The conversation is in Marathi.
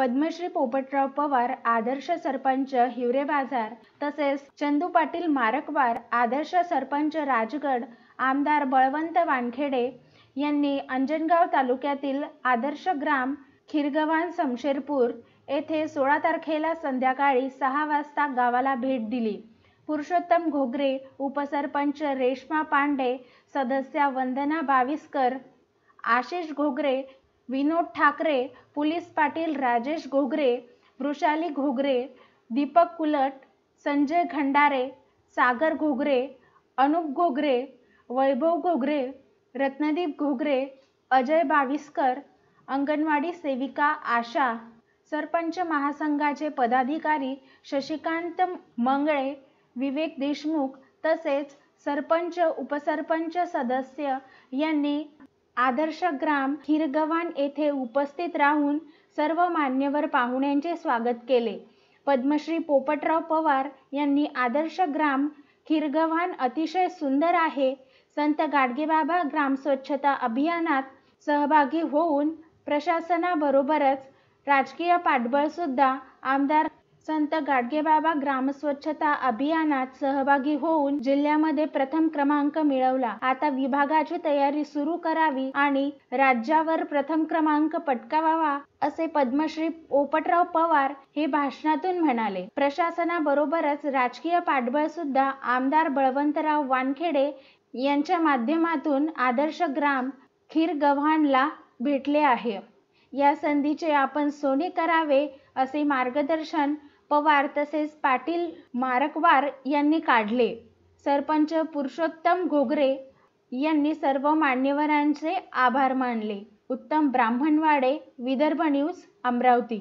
पद्मश्री पोपटराव पवार आदर्श सरपंच हिवरे बाजार तसेच चंदू पाटील मारकवार आदर्श सरपंच राजगड, आमदार बळवंत वानखेडे यांनी अंजनगाव तालुक्यातील आदर्श ग्राम खिरगव्हाण समशेरपूर येथे 16 तारखेला संध्याकाळी 6 वाजता गावाला भेट दिली। पुरुषोत्तम घोगरे, उपसरपंच रेश्मा पांडे, सदस्या वंदना बाविस्कर, आशिष घोगरे, विनोद ठाकरे, पोलीस पाटील राजेश घोगरे, वृषाली घोगरे, दीपक कुलट, संजय खंडारे, सागर घोगरे, अनुप घोगरे, वैभव घोगरे, रत्नदीप घोगरे, अजय बाविस्कर, अंगणवाडी सेविका आशा, सरपंच महासंघाचे पदाधिकारी शशिकांत मंगळे, विवेक देशमुख तसेच सरपंच उपसरपंच सदस्य यांनी आदर्श ग्राम खिरगव्हाण येथे उपस्थित राहून सर्व मान्यवर पाहुण्यांचे स्वागत केले। पद्मश्री पोपटराव पवार यांनी आदर्श ग्राम खिरगव्हाण अतिशय सुंदर आहे, संत गाडगेबाबा ग्राम स्वच्छता अभियानात सहभागी होऊन प्रशासनाबरोबरच राजकीय पाठबळ सुद्धा आमदार संत गाडगेबाबा ग्राम स्वच्छता अभियानात सहभागी होऊन जिल्ह्यामध्ये प्रथम क्रमांक मिळवला। आता विभागाची तयारी सुरू करावी आणि राज्यावर प्रथम क्रमांक पटकावावा असे पद्मश्री पोपटराव पवार हे भाषणातून म्हणाले। प्रशासनाबरोबरच राजकीय पाठबळ सुद्धा आमदार बळवंतराव वानखेडे यांच्या माध्यमातून आदर्श ग्राम खिरगव्हाणला भेटले आहे। या संधीचे आपण सोने करावे असे मार्गदर्शन पवार तसेच पाटील मारकवार यांनी काढले। सरपंच पुरुषोत्तम घोगरे यांनी सर्व मान्यवरांचे आभार मानले। उत्तम ब्राह्मणवाडे, विदर्भ न्यूज, अमरावती।